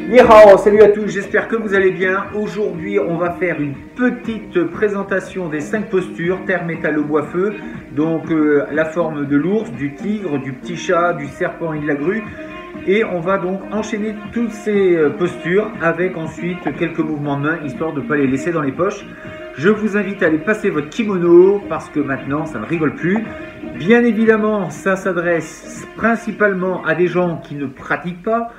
Ni hao, salut à tous, j'espère que vous allez bien. Aujourd'hui, on va faire une petite présentation des 5 postures, terre, métal, bois, feu. Donc, la forme de l'ours, du tigre, du petit chat, du serpent et de la grue. Et on va donc enchaîner toutes ces postures avec ensuite quelques mouvements de main, histoire de ne pas les laisser dans les poches. Je vous invite à aller passer votre kimono parce que maintenant, ça ne rigole plus. Bien évidemment, ça s'adresse principalement à des gens qui ne pratiquent pas,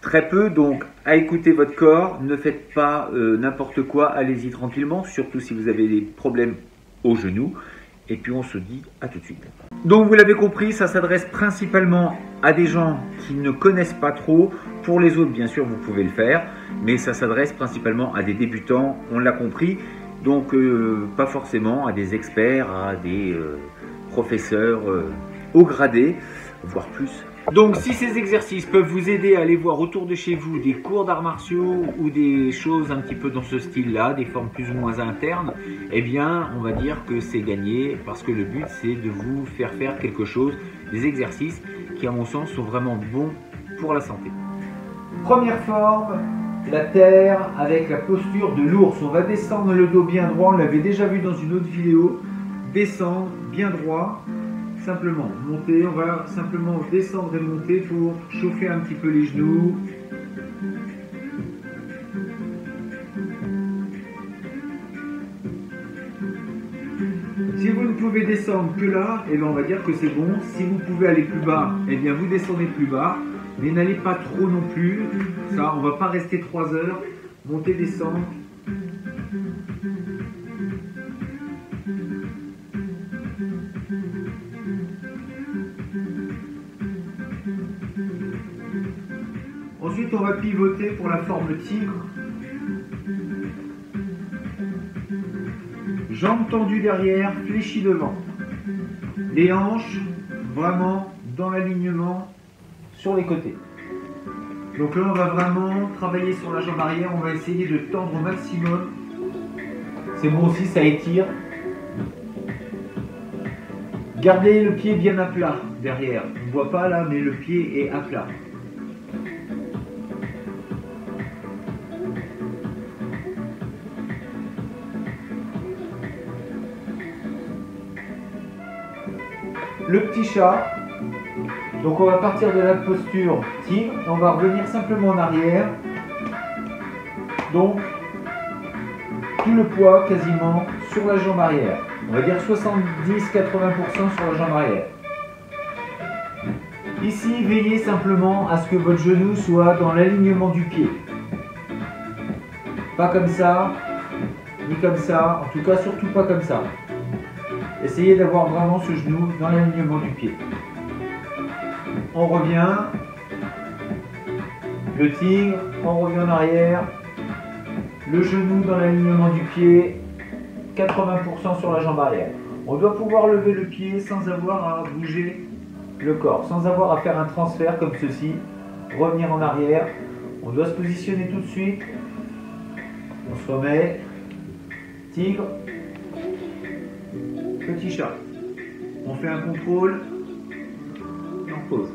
très peu, donc à écouter votre corps, ne faites pas n'importe quoi, allez-y tranquillement, surtout si vous avez des problèmes aux genoux. Et puis on se dit à tout de suite. Donc vous l'avez compris, ça s'adresse principalement à des gens qui ne connaissent pas trop. Pour les autres, bien sûr, vous pouvez le faire, mais ça s'adresse principalement à des débutants, on l'a compris. Donc pas forcément à des experts, à des professeurs haut gradés, voire plus. Donc si ces exercices peuvent vous aider à aller voir autour de chez vous des cours d'arts martiaux ou des choses un petit peu dans ce style-là, des formes plus ou moins internes, eh bien on va dire que c'est gagné parce que le but c'est de vous faire faire quelque chose, des exercices qui à mon sens sont vraiment bons pour la santé. Première forme, la terre avec la posture de l'ours. On va descendre le dos bien droit, on l'avait déjà vu dans une autre vidéo, descendre bien droit. Simplement monter, on va simplement descendre et monter pour chauffer un petit peu les genoux. Si vous ne pouvez descendre que là, eh bien on va dire que c'est bon. Si vous pouvez aller plus bas, eh bien vous descendez plus bas. Mais n'allez pas trop non plus. Ça, on ne va pas rester 3 heures. Monter, descendre. Ensuite, on va pivoter pour la forme tigre. Jambes tendues derrière, fléchies devant. Les hanches vraiment dans l'alignement sur les côtés. Donc là, on va vraiment travailler sur la jambe arrière. On va essayer de tendre au maximum. C'est bon aussi, ça étire. Gardez le pied bien à plat derrière. On ne voit pas là, mais le pied est à plat. Le petit chat, donc on va partir de la posture tigre, on va revenir simplement en arrière, donc tout le poids quasiment sur la jambe arrière, on va dire 70-80% sur la jambe arrière. Ici, veillez simplement à ce que votre genou soit dans l'alignement du pied, pas comme ça, ni comme ça, en tout cas surtout pas comme ça. Essayez d'avoir vraiment ce genou dans l'alignement du pied. On revient. Le tigre, on revient en arrière. Le genou dans l'alignement du pied. 80% sur la jambe arrière. On doit pouvoir lever le pied sans avoir à bouger le corps, sans avoir à faire un transfert comme ceci. Revenir en arrière. On doit se positionner tout de suite. On se remet. Tigre. Petit chat. On fait un contrôle et on pose.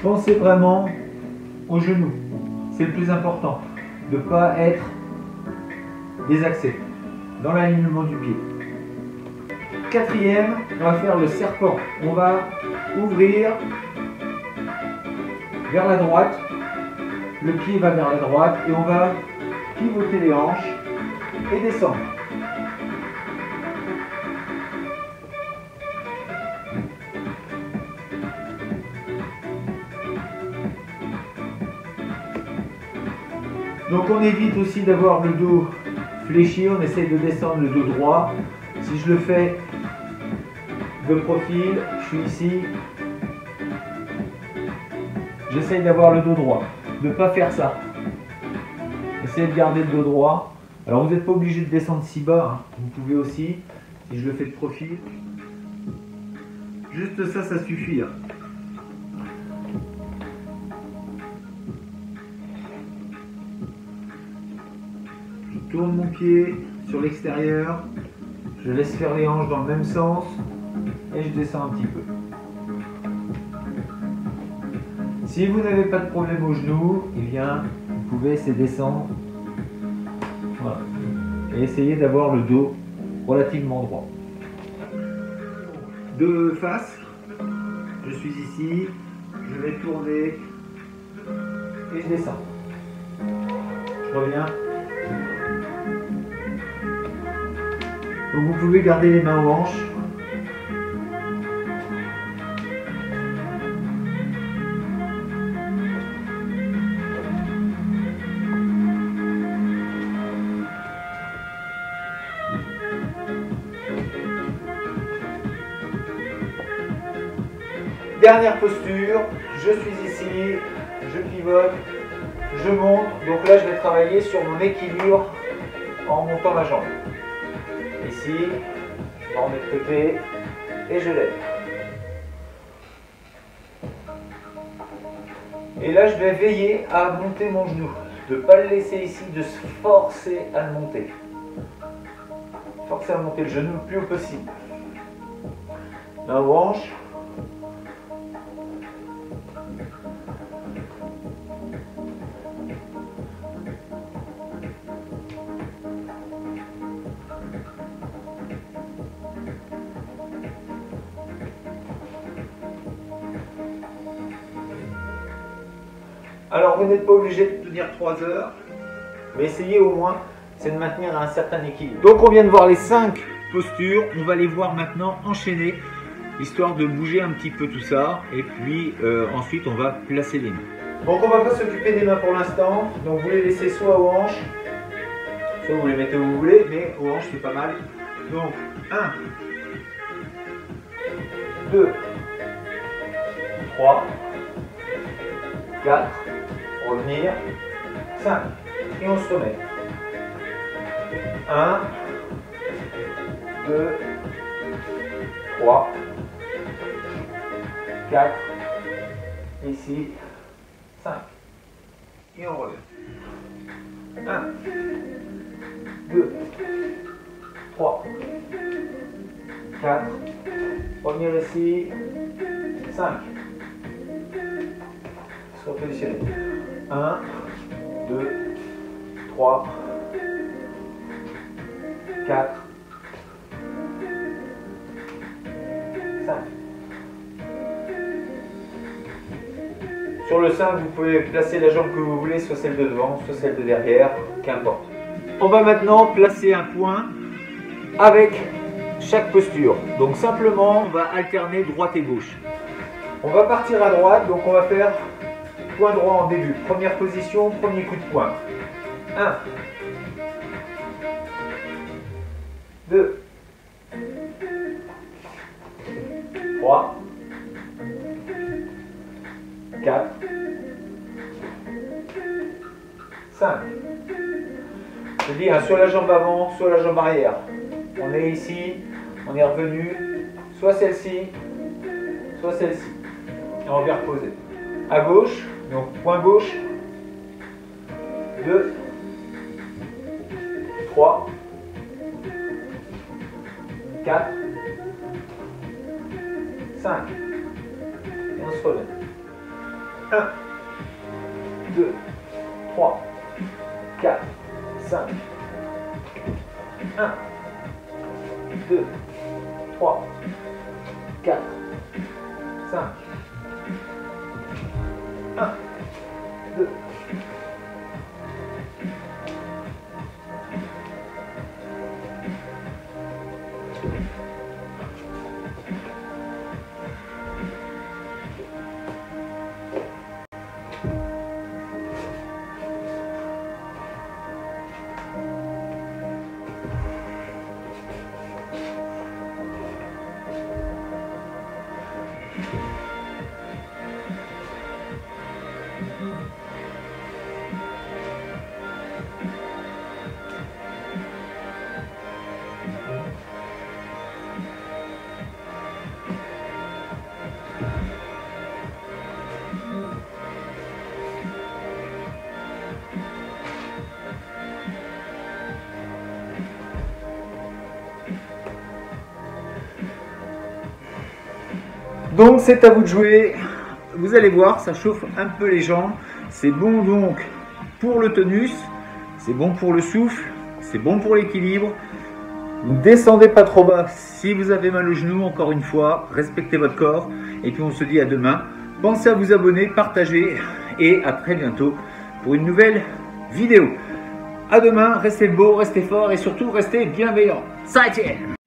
Pensez vraiment aux genoux, c'est le plus important, de ne pas être désaxé dans l'alignement du pied. Quatrième, on va faire le serpent. On va ouvrir vers la droite, le pied va vers la droite et on va pivoter les hanches et descendre. Donc on évite aussi d'avoir le dos fléchi, on essaye de descendre le dos droit. Si je le fais de profil, je suis ici, j'essaye d'avoir le dos droit, de ne pas faire ça. Essayez de garder le dos droit, Alors vous n'êtes pas obligé de descendre si bas, hein. Vous pouvez aussi, si je le fais de profil, juste ça, ça suffit. Hein. Je tourne mon pied sur l'extérieur, je laisse faire les hanches dans le même sens et je descends un petit peu. Si vous n'avez pas de problème au genou, eh bien, vous pouvez essayer de descendre. Voilà. Et essayer d'avoir le dos relativement droit. De face, je suis ici, je vais tourner et je descends. Je reviens. Donc vous pouvez garder les mains aux hanches. Dernière posture, je suis ici, je pivote, je monte. Donc là, je vais travailler sur mon équilibre en montant la jambe. Ici, je m'en remets de côté et je lève. Et là, je vais veiller à monter mon genou. De ne pas le laisser ici, de se forcer à le monter. Forcer à monter le genou le plus haut possible. Main aux hanches. Alors vous n'êtes pas obligé de tenir 3 heures, mais essayez au moins, c'est de maintenir un certain équilibre. Donc on vient de voir les 5 postures, on va les voir maintenant enchaîner, histoire de bouger un petit peu tout ça, et puis ensuite on va placer les mains. Donc on ne va pas s'occuper des mains pour l'instant, donc vous les laissez soit aux hanches, soit vous les mettez où vous voulez, mais aux hanches c'est pas mal. Donc 1, 2, 3, 4, revenir, 5, et on se remet. 1, 2, 3, 4, ici, 5, et on revient. 1, 2, 3, 4, revenir ici, 5. Se repositionner. 1, 2, 3, 4, 5. Sur le 5, vous pouvez placer la jambe que vous voulez, soit celle de devant, soit celle de derrière, qu'importe. On va maintenant placer un point avec chaque posture. Donc simplement, on va alterner droite et gauche. On va partir à droite, donc on va faire point droit en début. Première position, premier coup de poing. 1, 2, 3, 4, 5. Je dis soit la jambe avant, soit la jambe arrière. On est ici, on est revenu, soit celle-ci, soit celle-ci. Et on vient reposer. À gauche, donc point gauche. 2, 3, 4, 5. Et on se remet. 1, 2, 3, 4, 5. 1, 2, 3, 4, 5. 1, 2. Donc c'est à vous de jouer. Vous allez voir, ça chauffe un peu les jambes. C'est bon donc pour le tonus, c'est bon pour le souffle, c'est bon pour l'équilibre. Ne descendez pas trop bas si vous avez mal au genou, encore une fois, respectez votre corps. Et puis on se dit à demain. Pensez à vous abonner, partager et à très bientôt pour une nouvelle vidéo. À demain, restez beau, restez fort et surtout restez bienveillant. 再见